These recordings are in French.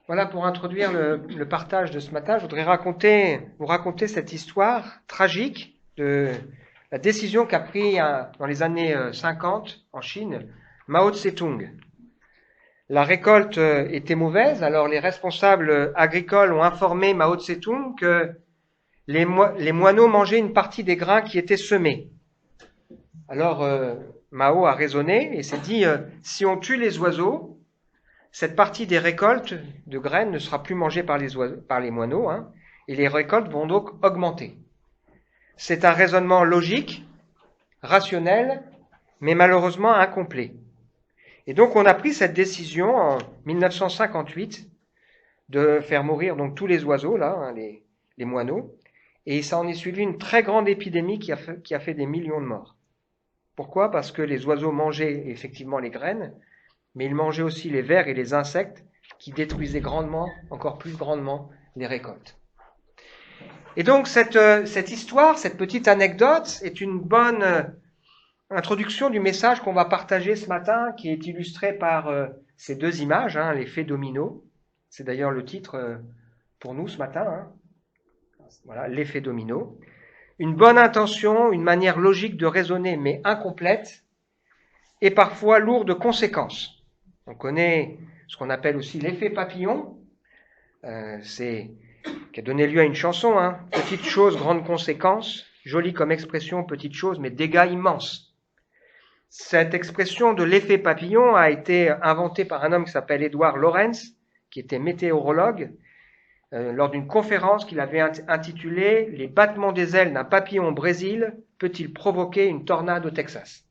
Voilà, pour introduire le partage de ce matin, je voudrais vous raconter cette histoire tragique de la décision qu'a pris dans les années 50 en Chine Mao Tse-tung. La récolte était mauvaise, alors les responsables agricoles ont informé Mao Tse-tung que les moineaux mangeaient une partie des grains qui étaient semés. Alors Mao a raisonné et s'est dit, si on tue les oiseaux, cette partie des récoltes de graines ne sera plus mangée par les moineaux, et les récoltes vont donc augmenter. C'est un raisonnement logique, rationnel, mais malheureusement incomplet. Et donc on a pris cette décision en 1958 de faire mourir donc tous les oiseaux, les moineaux, et ça en est suivi une très grande épidémie qui a fait des millions de morts. Pourquoi ? Parce que les oiseaux mangeaient effectivement les graines, mais ils mangeaient aussi les vers et les insectes qui détruisaient grandement, encore plus grandement, les récoltes. Et donc cette histoire, cette petite anecdote est une bonne introduction du message qu'on va partager ce matin, qui est illustré par ces deux images, l'effet domino. C'est d'ailleurs le titre pour nous ce matin. Voilà, l'effet domino. Une bonne intention, une manière logique de raisonner, mais incomplète, et parfois lourde de conséquences. On connaît ce qu'on appelle aussi l'effet papillon, qui a donné lieu à une chanson, petite chose, grande conséquence, jolie comme expression, petite chose, mais dégâts immenses. Cette expression de l'effet papillon a été inventée par un homme qui s'appelle Edward Lorenz, qui était météorologue, lors d'une conférence qu'il avait intitulée « Les battements des ailes d'un papillon au Brésil peut-il provoquer une tornade au Texas ?»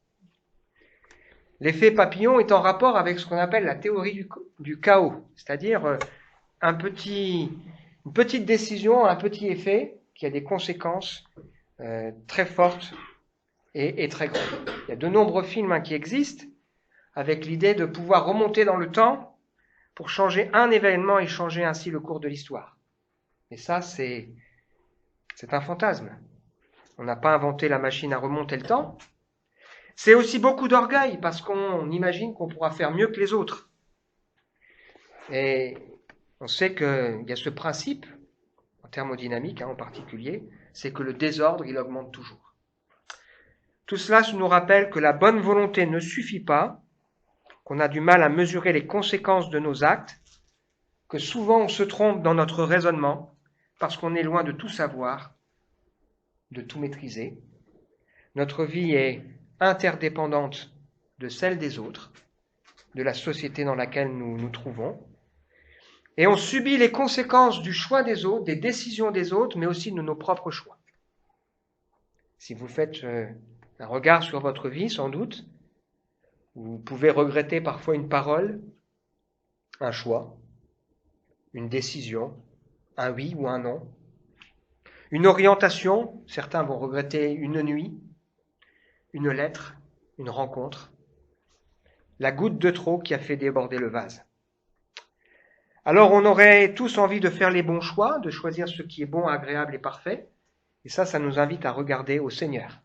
L'effet papillon est en rapport avec ce qu'on appelle la théorie du chaos, c'est-à-dire une petite décision, un petit effet qui a des conséquences très fortes et très grandes. Il y a de nombreux films qui existent avec l'idée de pouvoir remonter dans le temps pour changer un événement et changer ainsi le cours de l'histoire. Et ça, c'est un fantasme. On n'a pas inventé la machine à remonter le temps. C'est aussi beaucoup d'orgueil parce qu'on imagine qu'on pourra faire mieux que les autres. Et on sait qu'il y a ce principe, en thermodynamique en particulier, c'est que le désordre, il augmente toujours. Tout cela nous rappelle que la bonne volonté ne suffit pas, qu'on a du mal à mesurer les conséquences de nos actes, que souvent on se trompe dans notre raisonnement parce qu'on est loin de tout savoir, de tout maîtriser. Notre vie est interdépendante de celle des autres, de la société dans laquelle nous nous trouvons. Et on subit les conséquences du choix des autres, des décisions des autres, mais aussi de nos propres choix. Si vous faites un regard sur votre vie, sans doute, vous pouvez regretter parfois une parole, un choix, une décision, un oui ou un non, une orientation, certains vont regretter une nuit, une lettre, une rencontre, la goutte de trop qui a fait déborder le vase. Alors on aurait tous envie de faire les bons choix, de choisir ce qui est bon, agréable et parfait, et ça nous invite à regarder au Seigneur.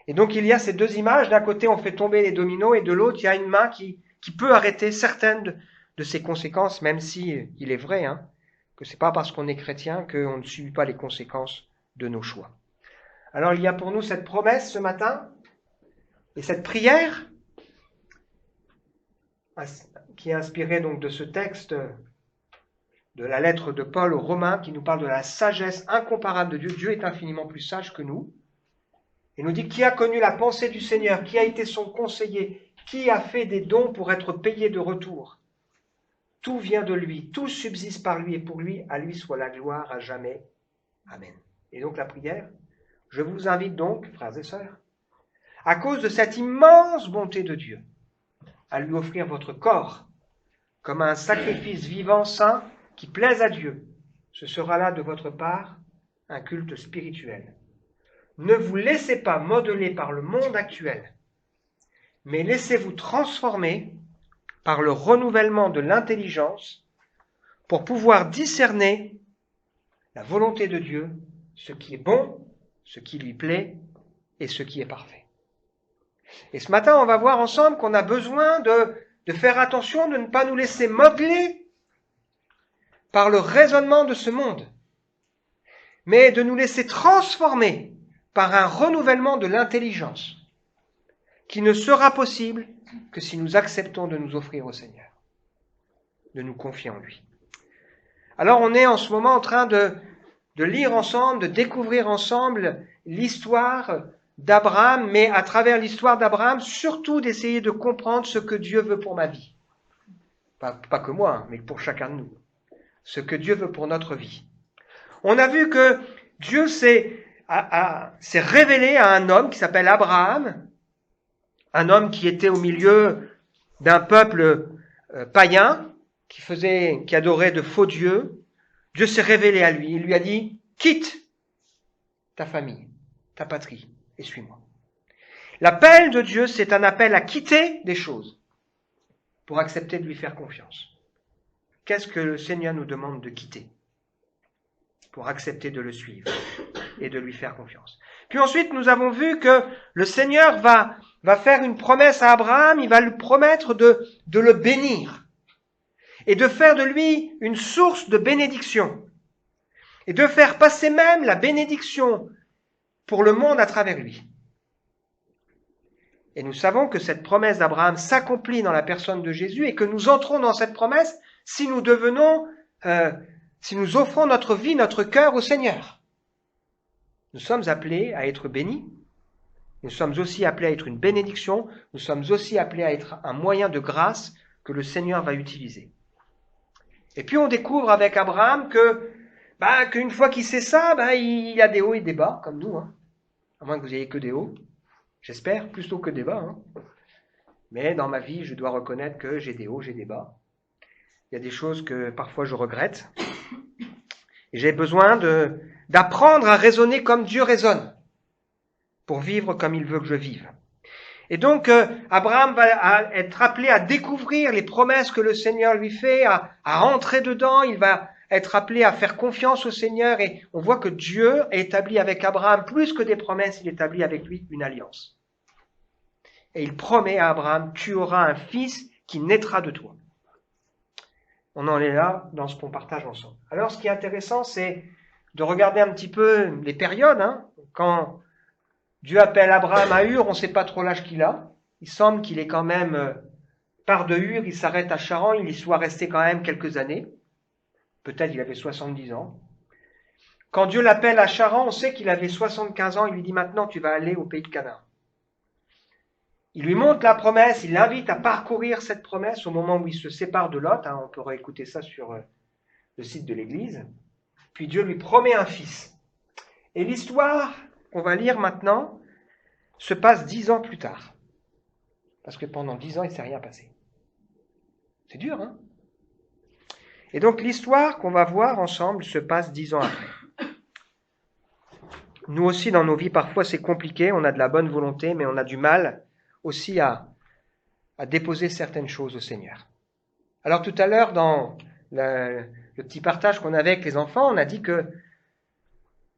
Et donc il y a ces deux images, d'un côté on fait tomber les dominos, et de l'autre il y a une main qui peut arrêter certaines de ces conséquences, même si il est vrai que c'est pas parce qu'on est chrétien qu'on ne subit pas les conséquences de nos choix. Alors il y a pour nous cette promesse ce matin, et cette prière, qui est inspirée donc de ce texte de la lettre de Paul aux Romains, qui nous parle de la sagesse incomparable de Dieu. Dieu est infiniment plus sage que nous. Il nous dit qui a connu la pensée du Seigneur, qui a été son conseiller, qui a fait des dons pour être payé de retour. Tout vient de lui, tout subsiste par lui, et pour lui, à lui soit la gloire à jamais. Amen. Et donc la prière, je vous invite donc, frères et sœurs, à cause de cette immense bonté de Dieu, à lui offrir votre corps comme un sacrifice vivant, saint, qui plaise à Dieu. Ce sera là de votre part un culte spirituel. Ne vous laissez pas modeler par le monde actuel, mais laissez-vous transformer par le renouvellement de l'intelligence pour pouvoir discerner la volonté de Dieu, ce qui est bon, ce qui lui plaît et ce qui est parfait. Et ce matin, on va voir ensemble qu'on a besoin de faire attention, de ne pas nous laisser modeler par le raisonnement de ce monde, mais de nous laisser transformer par un renouvellement de l'intelligence qui ne sera possible que si nous acceptons de nous offrir au Seigneur, de nous confier en lui. Alors on est en ce moment en train de lire ensemble, de découvrir ensemble l'histoire d'Abraham, mais à travers l'histoire d'Abraham, surtout d'essayer de comprendre ce que Dieu veut pour ma vie. Pas que moi, mais pour chacun de nous. Ce que Dieu veut pour notre vie. On a vu que Dieu s'est révélé à un homme qui s'appelle Abraham, un homme qui était au milieu d'un peuple païen, qui adorait de faux dieux. Dieu s'est révélé à lui. Il lui a dit, quitte ta famille, ta patrie, et suis-moi. L'appel de Dieu, c'est un appel à quitter des choses pour accepter de lui faire confiance. Qu'est-ce que le Seigneur nous demande de quitter pour accepter de le suivre et de lui faire confiance? Puis ensuite, nous avons vu que le Seigneur va faire une promesse à Abraham, il va lui promettre de le bénir et de faire de lui une source de bénédiction et de faire passer même la bénédiction pour le monde à travers lui. Et nous savons que cette promesse d'Abraham s'accomplit dans la personne de Jésus et que nous entrons dans cette promesse si nous si nous offrons notre vie, notre cœur au Seigneur. Nous sommes appelés à être bénis. Nous sommes aussi appelés à être une bénédiction. Nous sommes aussi appelés à être un moyen de grâce que le Seigneur va utiliser. Et puis on découvre avec Abraham qu'une fois qu'il sait ça, il y a des hauts et des bas, comme nous. À moins que vous ayez que des hauts. J'espère, plutôt que des bas. Mais dans ma vie, je dois reconnaître que j'ai des hauts, j'ai des bas. Il y a des choses que parfois je regrette. Et j'ai besoin d'apprendre à raisonner comme Dieu raisonne, pour vivre comme il veut que je vive. Et donc, Abraham va être appelé à découvrir les promesses que le Seigneur lui fait, à rentrer dedans. Il va être appelé à faire confiance au Seigneur. Et on voit que Dieu a établi avec Abraham, plus que des promesses, il établit avec lui une alliance. Et il promet à Abraham, tu auras un fils qui naîtra de toi. On en est là dans ce qu'on partage ensemble. Alors, ce qui est intéressant, c'est de regarder un petit peu les périodes. Quand Dieu appelle Abraham à Ur, on ne sait pas trop l'âge qu'il a. Il semble qu'il est quand même part de Ur, il s'arrête à Charan, il y soit resté quand même quelques années. Peut-être il avait 70 ans. Quand Dieu l'appelle à Charan, on sait qu'il avait 75 ans, il lui dit maintenant tu vas aller au pays de Canaan. Il lui montre la promesse, il l'invite à parcourir cette promesse au moment où il se sépare de Lot. On peut réécouter ça sur le site de l'église. Puis Dieu lui promet un fils. Et l'histoire qu'on va lire maintenant se passe 10 ans plus tard. Parce que pendant 10 ans, il ne s'est rien passé. C'est dur, hein? Et donc l'histoire qu'on va voir ensemble se passe 10 ans après. Nous aussi, dans nos vies, parfois c'est compliqué, on a de la bonne volonté, mais on a du mal aussi à déposer certaines choses au Seigneur. Alors tout à l'heure, dans le petit partage qu'on avait avec les enfants, on a dit que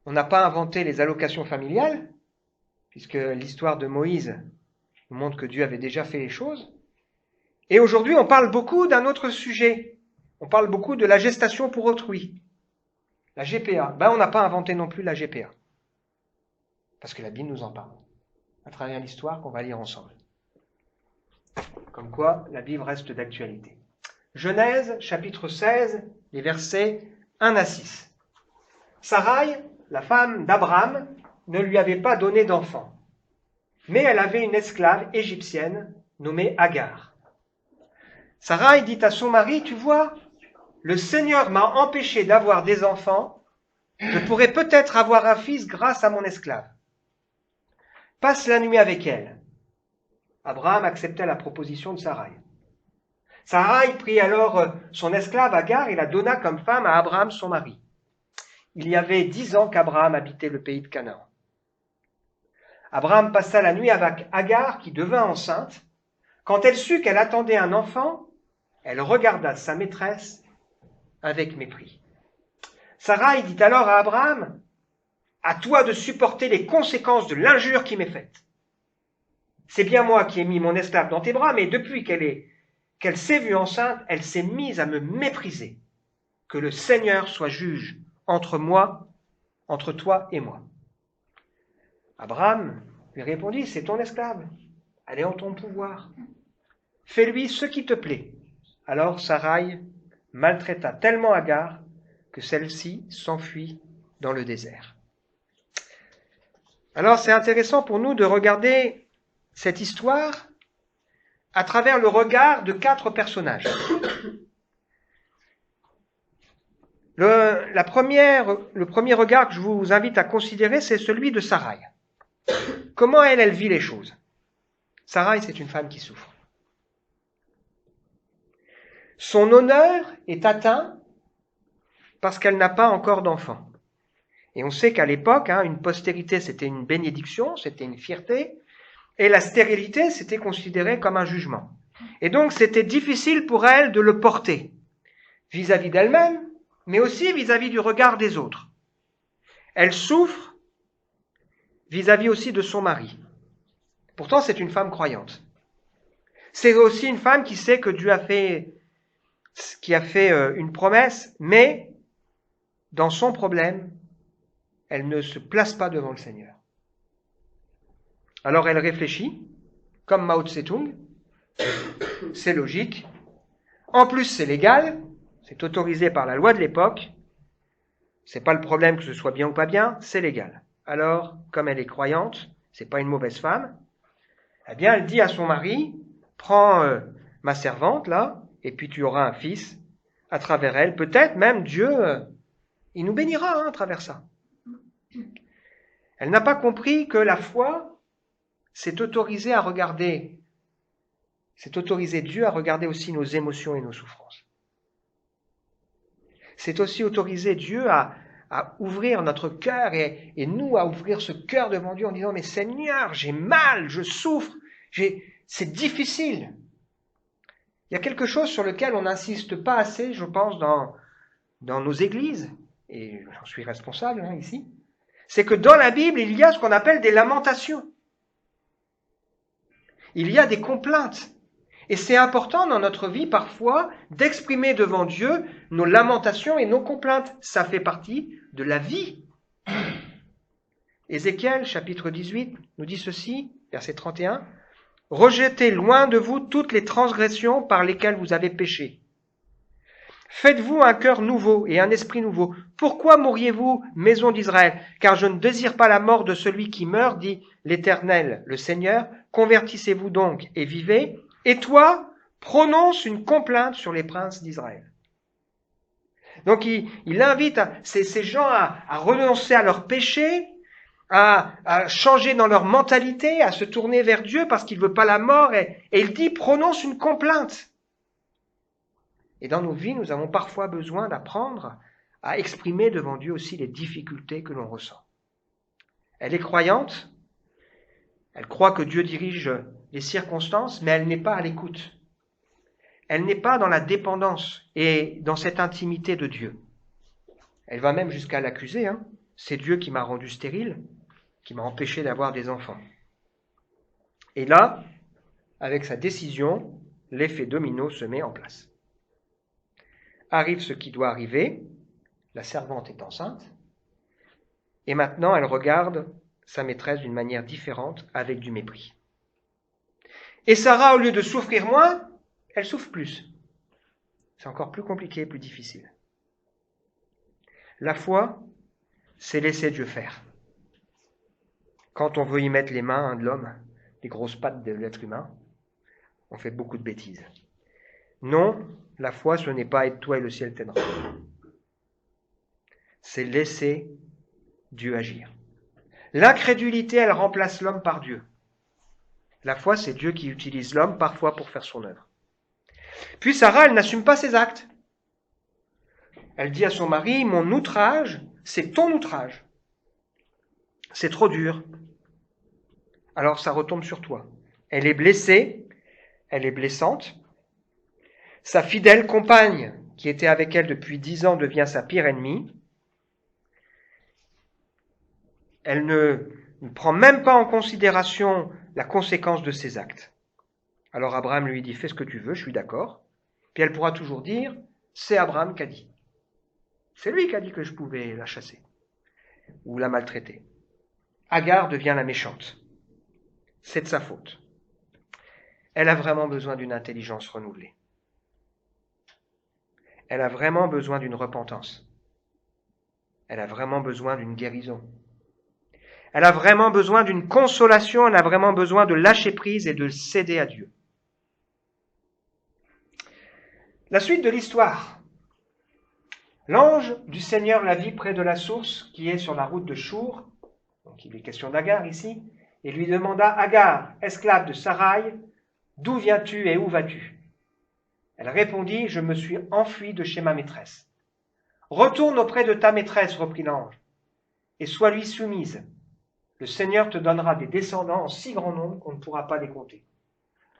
on n'a pas inventé les allocations familiales, puisque l'histoire de Moïse nous montre que Dieu avait déjà fait les choses. Et aujourd'hui, on parle beaucoup d'un autre sujet. On parle beaucoup de la gestation pour autrui, la GPA. On n'a pas inventé non plus la GPA, parce que la Bible nous en parle, à travers l'histoire qu'on va lire ensemble. Comme quoi, la Bible reste d'actualité. Genèse, chapitre 16, les versets 1 à 6. Sarai, la femme d'Abraham, ne lui avait pas donné d'enfant, mais elle avait une esclave égyptienne nommée Agar. Sarai dit à son mari, tu vois, le Seigneur m'a empêché d'avoir des enfants, je pourrais peut-être avoir un fils grâce à mon esclave. Passe la nuit avec elle. Abraham accepta la proposition de Sarai. Sarai prit alors son esclave Agar et la donna comme femme à Abraham son mari. Il y avait 10 ans qu'Abraham habitait le pays de Canaan. Abraham passa la nuit avec Agar qui devint enceinte. Quand elle sut qu'elle attendait un enfant, elle regarda sa maîtresse avec mépris. Sarai dit alors à Abraham, « À toi de supporter les conséquences de l'injure qui m'est faite. C'est bien moi qui ai mis mon esclave dans tes bras, mais depuis qu'elle s'est vue enceinte, elle s'est mise à me mépriser. que le Seigneur soit juge entre toi et moi. Abraham lui répondit, c'est ton esclave, elle est en ton pouvoir. Fais-lui ce qui te plaît. Alors Sarai maltraita tellement Agar que celle-ci s'enfuit dans le désert. Alors c'est intéressant pour nous de regarder cette histoire à travers le regard de 4 personnages. Le premier regard que je vous invite à considérer, c'est celui de Sarai. Comment elle vit les choses? Sarai, c'est une femme qui souffre. Son honneur est atteint parce qu'elle n'a pas encore d'enfant. Et on sait qu'à l'époque, une postérité, c'était une bénédiction, c'était une fierté, et la stérilité, c'était considéré comme un jugement. Et donc, c'était difficile pour elle de le porter, vis-à-vis d'elle-même, mais aussi vis-à-vis du regard des autres. Elle souffre vis-à-vis aussi de son mari. Pourtant, c'est une femme croyante. C'est aussi une femme qui sait que Dieu qui a fait une promesse, mais dans son problème, elle ne se place pas devant le Seigneur. Alors elle réfléchit, comme Mao Tse-tung, c'est logique. En plus, c'est légal, c'est autorisé par la loi de l'époque. C'est pas le problème que ce soit bien ou pas bien, c'est légal. Alors, comme elle est croyante, c'est pas une mauvaise femme, eh bien, elle dit à son mari, prends ma servante là, et puis tu auras un fils à travers elle. Peut-être même Dieu, il nous bénira à travers ça. Elle n'a pas compris que la foi, c'est autoriser Dieu à regarder aussi nos émotions et nos souffrances. C'est aussi autoriser Dieu à ouvrir notre cœur et nous à ouvrir ce cœur devant Dieu en disant « Mais Seigneur, j'ai mal, je souffre, c'est difficile. » Il y a quelque chose sur lequel on n'insiste pas assez, je pense, dans nos églises, et j'en suis responsable ici, c'est que dans la Bible, il y a ce qu'on appelle des lamentations. Il y a des complaintes. Et c'est important dans notre vie, parfois, d'exprimer devant Dieu nos lamentations et nos complaintes. Ça fait partie de la vie. Ézéchiel, chapitre 18, nous dit ceci, verset 31. « Rejetez loin de vous toutes les transgressions par lesquelles vous avez péché. Faites-vous un cœur nouveau et un esprit nouveau. Pourquoi mourriez-vous, maison d'Israël? Car je ne désire pas la mort de celui qui meurt, dit l'Éternel, le Seigneur. Convertissez-vous donc et vivez. Et toi, prononce une complainte sur les princes d'Israël. » Donc il invite ces gens à renoncer à leur péché, à changer dans leur mentalité, à se tourner vers Dieu parce qu'il ne veut pas la mort. Et il dit, prononce une complainte. Et dans nos vies, nous avons parfois besoin d'apprendre à exprimer devant Dieu aussi les difficultés que l'on ressent. Elle est croyante, elle croit que Dieu dirige les circonstances, mais elle n'est pas à l'écoute. Elle n'est pas dans la dépendance et dans cette intimité de Dieu. Elle va même jusqu'à l'accuser, c'est Dieu qui m'a rendu stérile, qui m'a empêché d'avoir des enfants. Et là, avec sa décision, l'effet domino se met en place. Arrive ce qui doit arriver, la servante est enceinte, et maintenant elle regarde sa maîtresse d'une manière différente, avec du mépris. Et Sarah, au lieu de souffrir moins, elle souffre plus. C'est encore plus compliqué, plus difficile. La foi, c'est laisser Dieu faire. Quand on veut y mettre les mains de l'homme, les grosses pattes de l'être humain, on fait beaucoup de bêtises. Non, la foi, ce n'est pas « aide-toi et le ciel t'aidera ». C'est laisser Dieu agir. L'incrédulité, elle remplace l'homme par Dieu. La foi, c'est Dieu qui utilise l'homme parfois pour faire son œuvre. Puis Sarah, elle n'assume pas ses actes. Elle dit à son mari, « Mon outrage, c'est ton outrage. C'est trop dur. » Alors ça retombe sur toi. Elle est blessée, elle est blessante. Sa fidèle compagne, qui était avec elle depuis 10 ans, devient sa pire ennemie. Elle ne prend même pas en considération la conséquence de ses actes. Alors Abraham lui dit, fais ce que tu veux, je suis d'accord. Puis elle pourra toujours dire, c'est Abraham qui a dit. C'est lui qui a dit que je pouvais la chasser ou la maltraiter. Agar devient la méchante. C'est de sa faute. Elle a vraiment besoin d'une intelligence renouvelée. Elle a vraiment besoin d'une repentance. Elle a vraiment besoin d'une guérison. Elle a vraiment besoin d'une consolation. Elle a vraiment besoin de lâcher prise et de céder à Dieu. La suite de l'histoire. L'ange du Seigneur la vit près de la source qui est sur la route de Chour, donc il est question d'Agar ici, et lui demanda, Agar, esclave de Saraï, d'où viens-tu et où vas-tu? Elle répondit, je me suis enfuie de chez ma maîtresse. Retourne auprès de ta maîtresse, reprit l'ange, et sois-lui soumise. Le Seigneur te donnera des descendants en si grand nombre qu'on ne pourra pas les compter.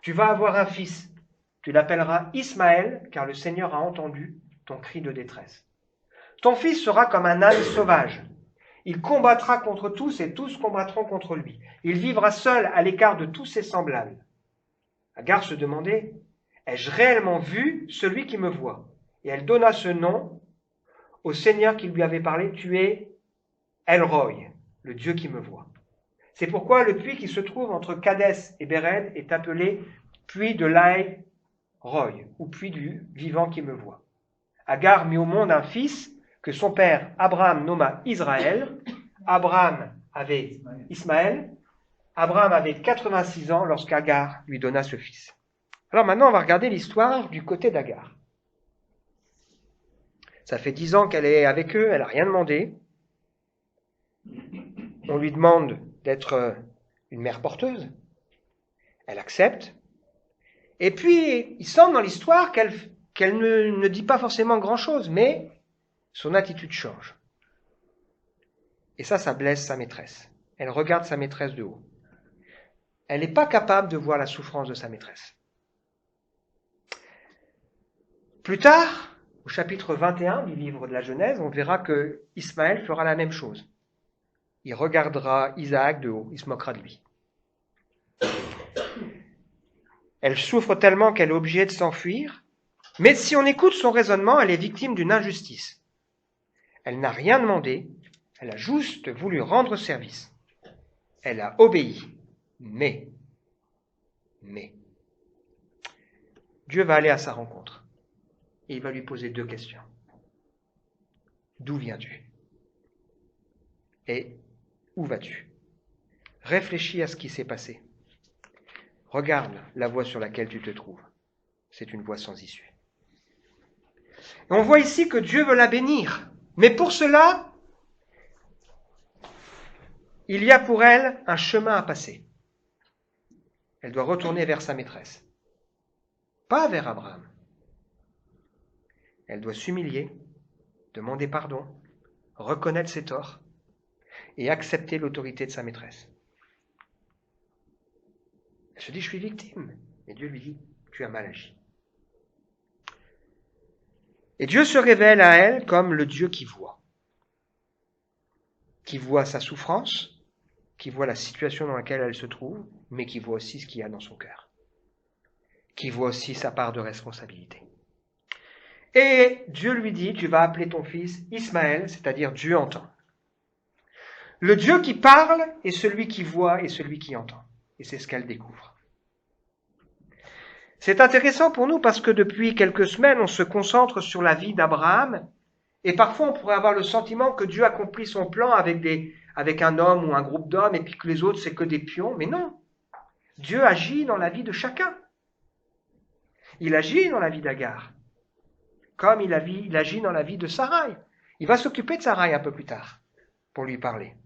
Tu vas avoir un fils, tu l'appelleras Ismaël, car le Seigneur a entendu ton cri de détresse. Ton fils sera comme un âne sauvage. Il combattra contre tous et tous combattront contre lui. Il vivra seul à l'écart de tous ses semblables. Agar se demandait, ai-je réellement vu celui qui me voit? Et elle donna ce nom au Seigneur qui lui avait parlé, tu es El-Roi, le Dieu qui me voit. C'est pourquoi le puits qui se trouve entre Kadès et Béred est appelé puits de l'Aï-Roi, ou puits du vivant qui me voit. Agar mit au monde un fils que son père Abraham nomma Israël. Abraham avait Ismaël. Abraham avait 86 ans lorsqu'Agar lui donna ce fils. Alors maintenant, on va regarder l'histoire du côté d'Agar. Ça fait 10 ans qu'elle est avec eux, elle n'a rien demandé. On lui demande d'être une mère porteuse. Elle accepte. Et puis, il semble dans l'histoire qu'elle ne dit pas forcément grand-chose, mais son attitude change. Et ça blesse sa maîtresse. Elle regarde sa maîtresse de haut. Elle n'est pas capable de voir la souffrance de sa maîtresse. Plus tard, au chapitre 21 du livre de la Genèse, on verra que Ismaël fera la même chose. Il regardera Isaac de haut, il se moquera de lui. Elle souffre tellement qu'elle est obligée de s'enfuir, mais si on écoute son raisonnement, elle est victime d'une injustice. Elle n'a rien demandé, elle a juste voulu rendre service. Elle a obéi, mais Dieu va aller à sa rencontre et il va lui poser 2 questions. D'où viens-tu? Et où vas-tu? Réfléchis à ce qui s'est passé. Regarde la voie sur laquelle tu te trouves. C'est une voie sans issue. Et on voit ici que Dieu veut la bénir. Mais pour cela, il y a pour elle un chemin à passer. Elle doit retourner vers sa maîtresse. Pas vers Abraham. Elle doit s'humilier, demander pardon, reconnaître ses torts et accepter l'autorité de sa maîtresse. Elle se dit, je suis victime. Et Dieu lui dit, tu as mal agi. Et Dieu se révèle à elle comme le Dieu qui voit sa souffrance, qui voit la situation dans laquelle elle se trouve, mais qui voit aussi ce qu'il y a dans son cœur, qui voit aussi sa part de responsabilité. Et Dieu lui dit, tu vas appeler ton fils Ismaël, c'est-à-dire Dieu entend. Le Dieu qui parle est celui qui voit et celui qui entend. Et c'est ce qu'elle découvre. C'est intéressant pour nous parce que depuis quelques semaines, on se concentre sur la vie d'Abraham et parfois on pourrait avoir le sentiment que Dieu accomplit son plan avec un homme ou un groupe d'hommes et puis que les autres, c'est que des pions. Mais non, Dieu agit dans la vie de chacun. Il agit dans la vie d'Agar, comme il agit dans la vie de Saraï. Il va s'occuper de Saraï un peu plus tard pour lui parler.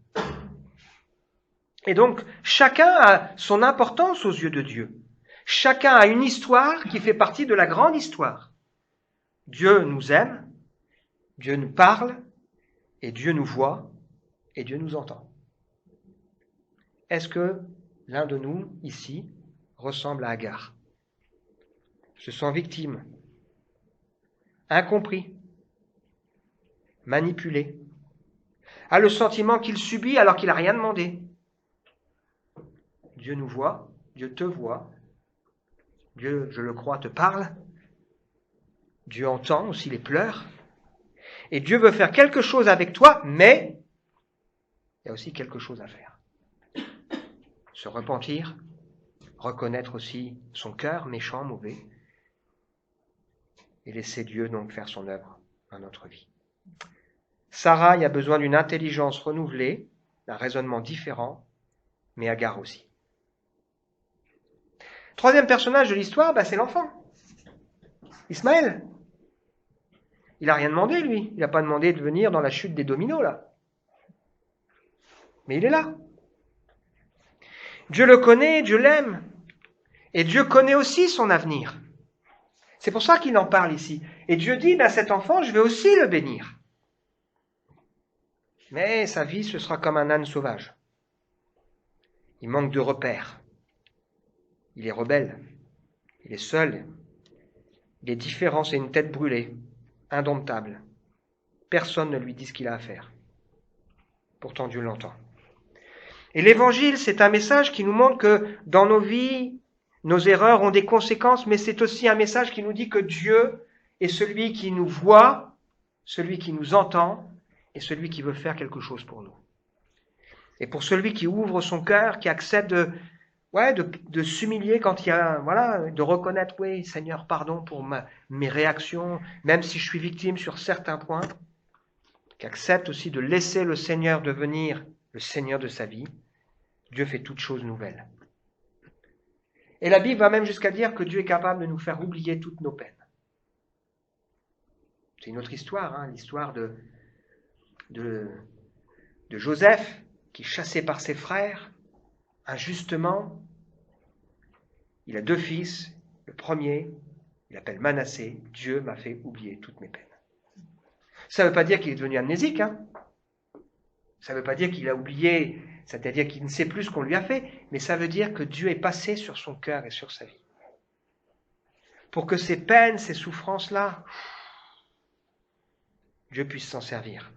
Et donc, chacun a son importance aux yeux de Dieu. Chacun a une histoire qui fait partie de la grande histoire. Dieu nous aime, Dieu nous parle, et Dieu nous voit, et Dieu nous entend. Est-ce que l'un de nous, ici, ressemble à Agar? Se sent victime, incompris, manipulé, a le sentiment qu'il subit alors qu'il n'a rien demandé. Dieu nous voit, Dieu te voit, Dieu, je le crois, te parle, Dieu entend aussi les pleurs, Et Dieu veut faire quelque chose avec toi, mais il y a aussi quelque chose à faire. Se repentir, reconnaître aussi son cœur méchant, mauvais, et laisser Dieu donc faire son œuvre dans notre vie. Sarai a besoin d'une intelligence renouvelée, d'un raisonnement différent, mais Agar aussi. Troisième personnage de l'histoire, c'est l'enfant. Ismaël. Il n'a rien demandé, lui. Il n'a pas demandé de venir dans la chute des dominos, là. Mais il est là. Dieu le connaît, Dieu l'aime. Et Dieu connaît aussi son avenir. C'est pour ça qu'il en parle ici. Et Dieu dit, cet enfant, je vais aussi le bénir. Mais sa vie, ce sera comme un âne sauvage. Il manque de repères. Il est rebelle. Il est seul. Il est différent, c'est une tête brûlée, indomptable. Personne ne lui dit ce qu'il a à faire. Pourtant, Dieu l'entend. Et l'Évangile, c'est un message qui nous montre que dans nos vies, nos erreurs ont des conséquences, mais c'est aussi un message qui nous dit que Dieu est celui qui nous voit, celui qui nous entend, et celui qui veut faire quelque chose pour nous. Et pour celui qui ouvre son cœur, qui accepte de s'humilier quand il y a, de reconnaître, oui, Seigneur, pardon pour mes réactions, même si je suis victime sur certains points, qui accepte aussi de laisser le Seigneur devenir le Seigneur de sa vie, Dieu fait toutes choses nouvelles. Et la Bible va même jusqu'à dire que Dieu est capable de nous faire oublier toutes nos peines. C'est une autre histoire, l'histoire de Joseph, qui est chassé par ses frères, injustement. Il a 2 fils. Le premier, il appelle Manassé. Dieu m'a fait oublier toutes mes peines. Ça ne veut pas dire qu'il est devenu amnésique. Ça ne veut pas dire qu'il a oublié, c'est-à-dire qu'il ne sait plus ce qu'on lui a fait, mais ça veut dire que Dieu est passé sur son cœur et sur sa vie. Pour que ces peines, ces souffrances-là, Dieu puisse s'en servir.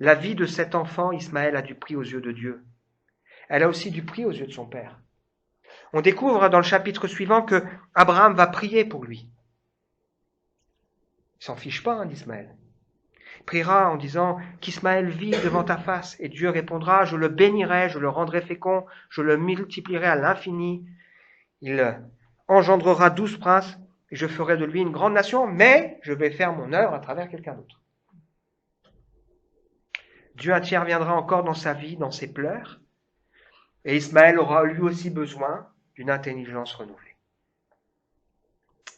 La vie de cet enfant, Ismaël, a du prix aux yeux de Dieu. Elle a aussi du prix aux yeux de son père. On découvre dans le chapitre suivant que Abraham va prier pour lui. Il s'en fiche pas d'Ismaël. Il priera en disant qu'Ismaël vive devant ta face. Et Dieu répondra, je le bénirai, je le rendrai fécond, je le multiplierai à l'infini. Il engendrera 12 princes et je ferai de lui une grande nation, mais je vais faire mon œuvre à travers quelqu'un d'autre. Dieu interviendra encore dans sa vie, dans ses pleurs, et Ismaël aura lui aussi besoin d'une intelligence renouvelée.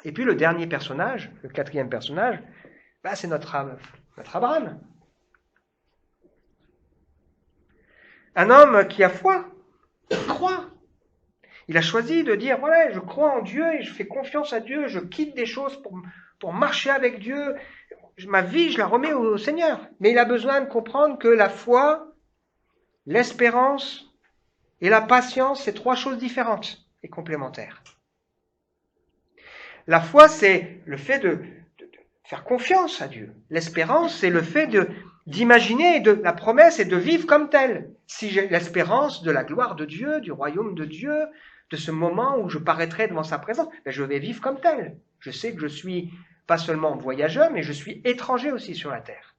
Et puis le dernier personnage, le 4e personnage, c'est notre Abraham. Un homme qui a foi, qui croit. Il a choisi de dire, voilà, je crois en Dieu et je fais confiance à Dieu, je quitte des choses pour marcher avec Dieu. Ma vie, je la remets au Seigneur. Mais il a besoin de comprendre que la foi, l'espérance et la patience, c'est 3 choses différentes et complémentaires. La foi, c'est le fait de faire confiance à Dieu. L'espérance, c'est le fait d'imaginer la promesse et de vivre comme telle. Si j'ai l'espérance de la gloire de Dieu, du royaume de Dieu, de ce moment où je paraîtrai devant sa présence, je vais vivre comme tel. Je sais que je suis pas seulement voyageur, mais je suis étranger aussi sur la terre.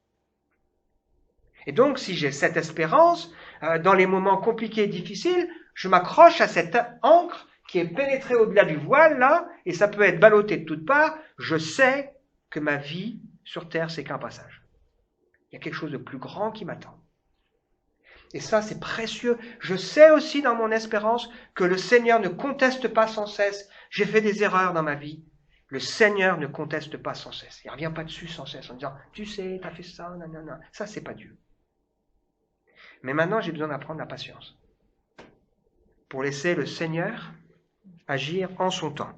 Et donc, si j'ai cette espérance, dans les moments compliqués et difficiles, je m'accroche à cette ancre qui est pénétrée au-delà du voile, là, et ça peut être ballotté de toutes parts. Je sais que ma vie sur terre, c'est qu'un passage. Il y a quelque chose de plus grand qui m'attend. Et ça, c'est précieux. Je sais aussi dans mon espérance que le Seigneur ne conteste pas sans cesse. J'ai fait des erreurs dans ma vie. Le Seigneur ne conteste pas sans cesse. Il ne revient pas dessus sans cesse en disant « Tu sais, tu as fait ça, nanana. » Ça, c'est pas Dieu. Mais maintenant, j'ai besoin d'apprendre la patience pour laisser le Seigneur agir en son temps.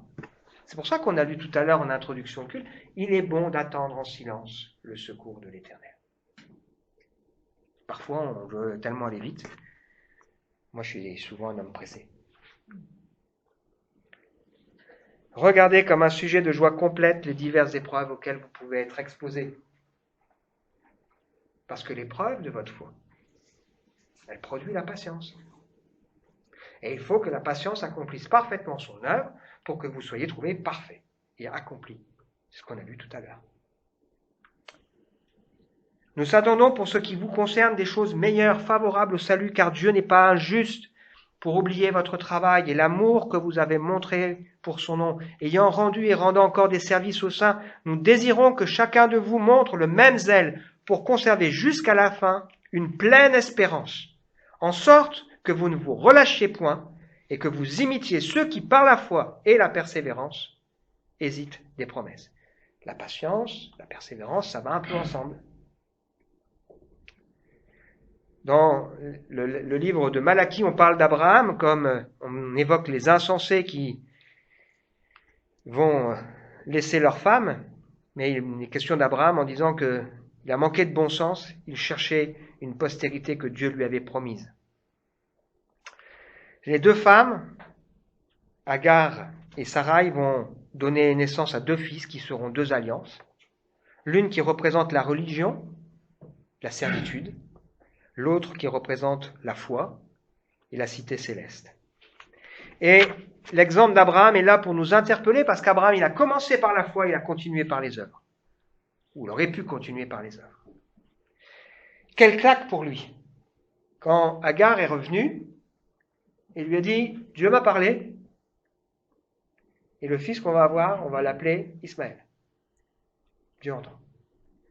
C'est pour ça qu'on a lu tout à l'heure en introduction au culte, il est bon d'attendre en silence le secours de l'Éternel. Parfois, on veut tellement aller vite. Moi, je suis souvent un homme pressé. Regardez comme un sujet de joie complète les diverses épreuves auxquelles vous pouvez être exposés. Parce que l'épreuve de votre foi, elle produit la patience. Et il faut que la patience accomplisse parfaitement son œuvre pour que vous soyez trouvés parfaits et accomplis. C'est ce qu'on a vu tout à l'heure. Nous attendons pour ce qui vous concerne des choses meilleures, favorables au salut, car Dieu n'est pas injuste pour oublier votre travail et l'amour que vous avez montré pour son nom. Ayant rendu et rendant encore des services aux saints, nous désirons que chacun de vous montre le même zèle pour conserver jusqu'à la fin une pleine espérance, en sorte que vous ne vous relâchiez point et que vous imitiez ceux qui, par la foi et la persévérance, hésitent des promesses. La patience, la persévérance, ça va un peu ensemble. Dans le livre de Malachie, on parle d'Abraham comme on évoque les insensés qui vont laisser leur femme, mais il est question d'Abraham en disant qu'il a manqué de bon sens, il cherchait une postérité que Dieu lui avait promise. Les deux femmes, Agar et Sarai, vont donner naissance à deux fils qui seront deux alliances. L'une qui représente la religion, la servitude, l'autre qui représente la foi et la cité céleste. Et l'exemple d'Abraham est là pour nous interpeller parce qu'Abraham, il a commencé par la foi, il a continué par les œuvres. Ou il aurait pu continuer par les œuvres. Quelle claque pour lui quand Agar est revenue et lui a dit « Dieu m'a parlé et le fils qu'on va avoir, on va l'appeler Ismaël. » Dieu entend.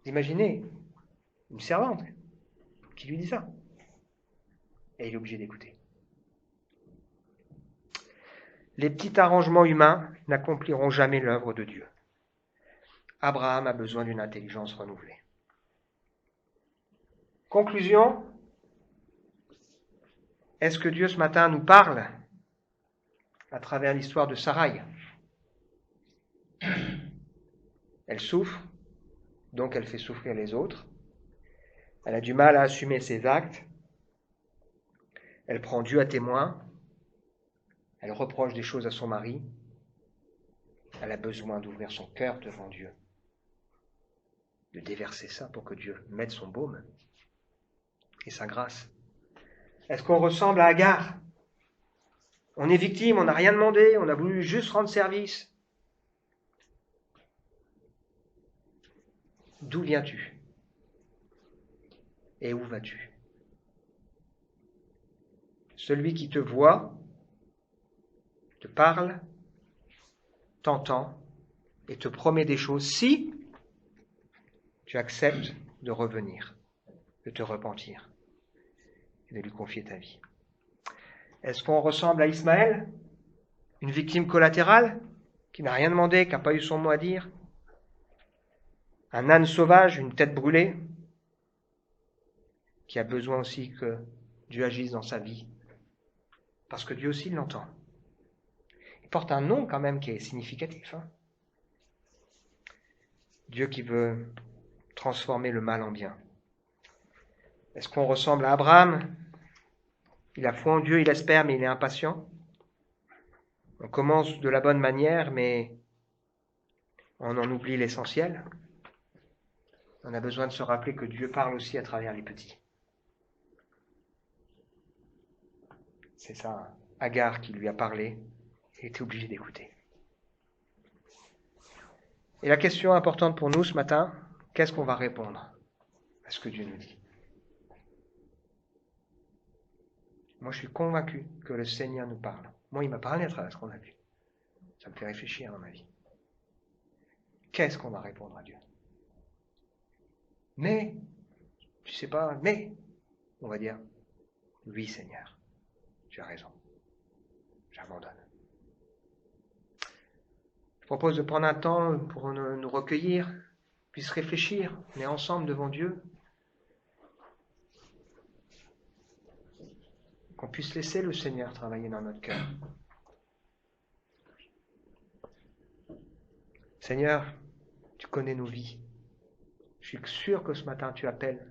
Vous imaginez une servante qui lui dit ça. Et il est obligé d'écouter. Les petits arrangements humains n'accompliront jamais l'œuvre de Dieu. Abraham a besoin d'une intelligence renouvelée. Conclusion, est-ce que Dieu ce matin nous parle à travers l'histoire de Sarai? Elle souffre, donc elle fait souffrir les autres. Elle a du mal à assumer ses actes. Elle prend Dieu à témoin. Elle reproche des choses à son mari. Elle a besoin d'ouvrir son cœur devant Dieu, de déverser ça pour que Dieu mette son baume et sa grâce. Est-ce qu'on ressemble à Agar? On est victime, on n'a rien demandé, on a voulu juste rendre service. D'où viens-tu? Et où vas-tu? Celui qui te voit, te parle, t'entend et te promet des choses si tu acceptes de revenir, de te repentir et de lui confier ta vie. Est-ce qu'on ressemble à Ismaël, une victime collatérale qui n'a rien demandé, qui n'a pas eu son mot à dire? Un âne sauvage, une tête brûlée, qui a besoin aussi que Dieu agisse dans sa vie, parce que Dieu aussi l'entend. Il porte un nom quand même qui est significatif. Dieu qui veut transformer le mal en bien. Est-ce qu'on ressemble à Abraham? Il a foi en Dieu, il espère, mais il est impatient. On commence de la bonne manière, mais on en oublie l'essentiel. On a besoin de se rappeler que Dieu parle aussi à travers les petits. C'est ça, Agar qui lui a parlé, il était obligé d'écouter. Et la question importante pour nous ce matin, qu'est-ce qu'on va répondre à ce que Dieu nous dit? Moi, je suis convaincu que le Seigneur nous parle. Moi, il m'a parlé à travers ce qu'on a vu. Ça me fait réfléchir dans ma vie. Qu'est-ce qu'on va répondre à Dieu? Mais, tu sais pas, mais, on va dire, oui Seigneur, tu as raison, j'abandonne. Je propose de prendre un temps pour nous recueillir, puis se réfléchir, on est ensemble devant Dieu, qu'on puisse laisser le Seigneur travailler dans notre cœur. Seigneur, tu connais nos vies. Je suis sûr que ce matin tu appelles,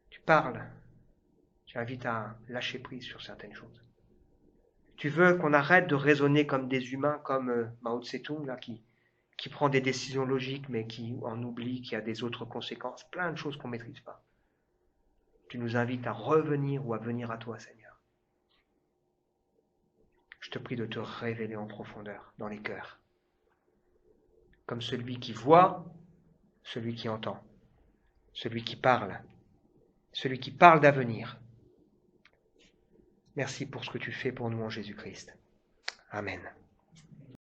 tu parles, tu invites à lâcher prise sur certaines choses. Tu veux qu'on arrête de raisonner comme des humains, comme Mao Tse-tung, là, qui prend des décisions logiques, mais qui en oublie qu'il y a des autres conséquences, plein de choses qu'on ne maîtrise pas. Tu nous invites à revenir ou à venir à toi, Seigneur. Je te prie de te révéler en profondeur dans les cœurs, comme celui qui voit, celui qui entend, celui qui parle d'avenir. Merci pour ce que tu fais pour nous en Jésus-Christ. Amen.